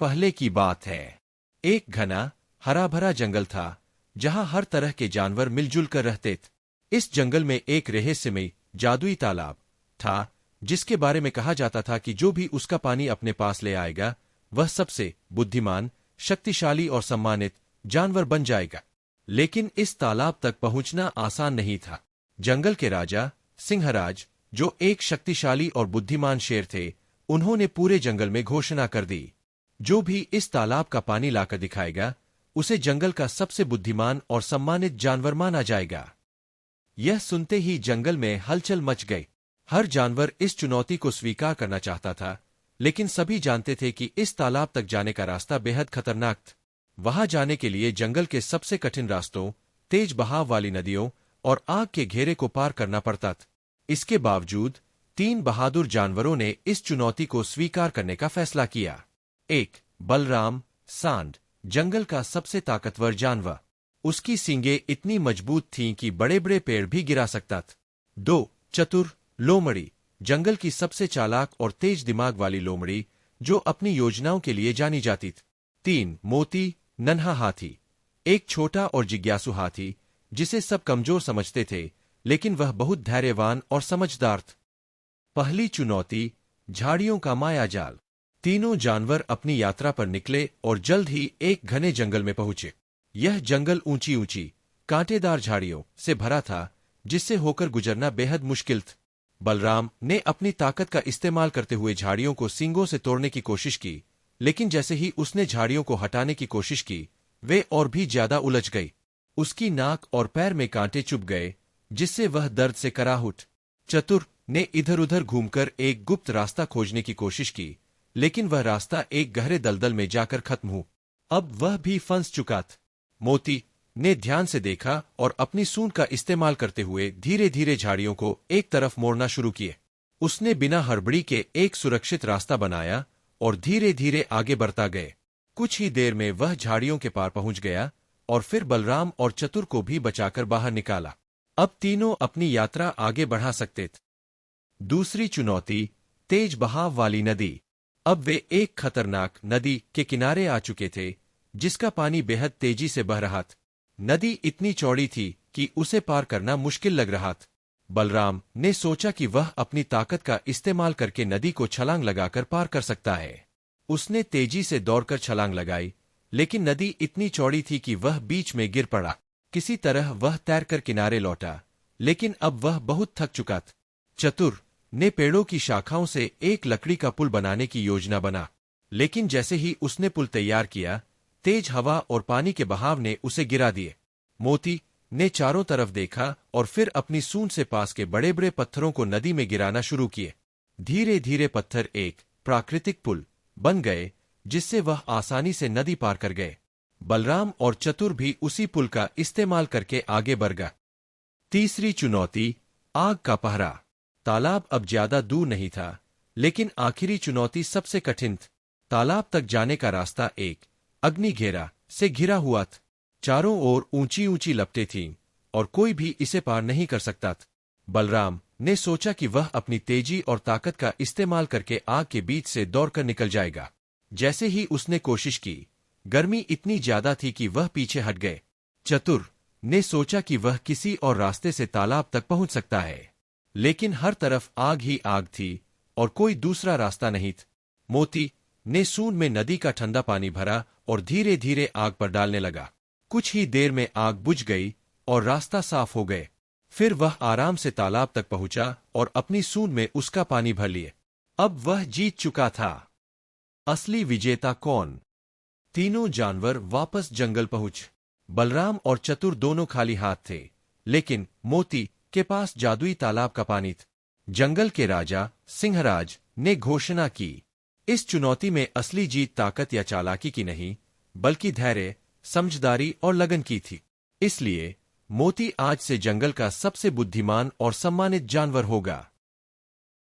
पहले की बात है। एक घना हरा भरा जंगल था जहां हर तरह के जानवर मिलजुल कर रहते थे। इस जंगल में एक रहस्यमयी जादुई तालाब था जिसके बारे में कहा जाता था कि जो भी उसका पानी अपने पास ले आएगा वह सबसे बुद्धिमान, शक्तिशाली और सम्मानित जानवर बन जाएगा। लेकिन इस तालाब तक पहुंचना आसान नहीं था। जंगल के राजा सिंहराज, जो एक शक्तिशाली और बुद्धिमान शेर थे, उन्होंने पूरे जंगल में घोषणा कर दी, जो भी इस तालाब का पानी लाकर दिखाएगा उसे जंगल का सबसे बुद्धिमान और सम्मानित जानवर माना जाएगा। यह सुनते ही जंगल में हलचल मच गई। हर जानवर इस चुनौती को स्वीकार करना चाहता था, लेकिन सभी जानते थे कि इस तालाब तक जाने का रास्ता बेहद खतरनाक था। वहां जाने के लिए जंगल के सबसे कठिन रास्तों, तेज बहाव वाली नदियों और आग के घेरे को पार करना पड़ता था। इसके बावजूद 3 बहादुर जानवरों ने इस चुनौती को स्वीकार करने का फैसला किया। 1. बलराम सांड, जंगल का सबसे ताकतवर जानवर। उसकी सींगें इतनी मजबूत थीं कि बड़े बड़े पेड़ भी गिरा सकता था। 2. चतुर लोमड़ी, जंगल की सबसे चालाक और तेज दिमाग वाली लोमड़ी, जो अपनी योजनाओं के लिए जानी जाती थी। 3. मोती नन्हा हाथी, एक छोटा और जिज्ञासु हाथी जिसे सब कमजोर समझते थे, लेकिन वह बहुत धैर्यवान और समझदार था। पहली चुनौती, झाड़ियों का मायाजाल। तीनों जानवर अपनी यात्रा पर निकले और जल्द ही एक घने जंगल में पहुंचे। यह जंगल ऊंची ऊंची कांटेदार झाड़ियों से भरा था जिससे होकर गुजरना बेहद मुश्किल था। बलराम ने अपनी ताकत का इस्तेमाल करते हुए झाड़ियों को सींगों से तोड़ने की कोशिश की, लेकिन जैसे ही उसने झाड़ियों को हटाने की कोशिश की, वे और भी ज्यादा उलझ गई। उसकी नाक और पैर में कांटे चुभ गए, जिससे वह दर्द से कराह उठ। चतुर ने इधर उधर घूमकर एक गुप्त रास्ता खोजने की कोशिश की, लेकिन वह रास्ता एक गहरे दलदल में जाकर खत्म हुआ। अब वह भी फंस चुका था। मोती ने ध्यान से देखा और अपनी सूंड का इस्तेमाल करते हुए धीरे धीरे झाड़ियों को एक तरफ मोड़ना शुरू किए। उसने बिना हड़बड़ी के एक सुरक्षित रास्ता बनाया और धीरे धीरे आगे बढ़ता गए। कुछ ही देर में वह झाड़ियों के पार पहुंच गया और फिर बलराम और चतुर को भी बचाकर बाहर निकाला। अब तीनों अपनी यात्रा आगे बढ़ा सकते थे। दूसरी चुनौती, तेज बहाव वाली नदी। अब वे एक खतरनाक नदी के किनारे आ चुके थे जिसका पानी बेहद तेजी से बह रहा था। नदी इतनी चौड़ी थी कि उसे पार करना मुश्किल लग रहा था। बलराम ने सोचा कि वह अपनी ताकत का इस्तेमाल करके नदी को छलांग लगाकर पार कर सकता है। उसने तेजी से दौड़कर छलांग लगाई, लेकिन नदी इतनी चौड़ी थी कि वह बीच में गिर पड़ा। किसी तरह वह तैरकर किनारे लौटा, लेकिन अब वह बहुत थक चुका था। चतुर ने पेड़ों की शाखाओं से एक लकड़ी का पुल बनाने की योजना बना, लेकिन जैसे ही उसने पुल तैयार किया, तेज हवा और पानी के बहाव ने उसे गिरा दिए। मोती ने चारों तरफ देखा और फिर अपनी सूंड से पास के बड़े बड़े पत्थरों को नदी में गिराना शुरू किए। धीरे धीरे पत्थर एक प्राकृतिक पुल बन गए जिससे वह आसानी से नदी पार कर गए। बलराम और चतुर भी उसी पुल का इस्तेमाल करके आगे बढ़ गए। तीसरी चुनौती, आग का पहरा। तालाब अब ज्यादा दूर नहीं था, लेकिन आखिरी चुनौती सबसे कठिन थी। तालाब तक जाने का रास्ता एक अग्नि घेरा से घिरा हुआ था। चारों ओर ऊंची ऊंची लपटें थीं और कोई भी इसे पार नहीं कर सकता था। बलराम ने सोचा कि वह अपनी तेजी और ताकत का इस्तेमाल करके आग के बीच से दौड़कर निकल जाएगा। जैसे ही उसने कोशिश की, गर्मी इतनी ज्यादा थी कि वह पीछे हट गए। चतुर ने सोचा कि वह किसी और रास्ते से तालाब तक पहुंच सकता है, लेकिन हर तरफ आग ही आग थी और कोई दूसरा रास्ता नहीं था। मोती ने सूंड में नदी का ठंडा पानी भरा और धीरे धीरे आग पर डालने लगा। कुछ ही देर में आग बुझ गई और रास्ता साफ हो गए। फिर वह आराम से तालाब तक पहुंचा और अपनी सूंड में उसका पानी भर लिए। अब वह जीत चुका था। असली विजेता कौन? तीनों जानवर वापस जंगल पहुंचे। बलराम और चतुर दोनों खाली हाथ थे, लेकिन मोती के पास जादुई तालाब का पानी था। जंगल के राजा सिंहराज ने घोषणा की, इस चुनौती में असली जीत ताकत या चालाकी की नहीं, बल्कि धैर्य, समझदारी और लगन की थी। इसलिए मोती आज से जंगल का सबसे बुद्धिमान और सम्मानित जानवर होगा।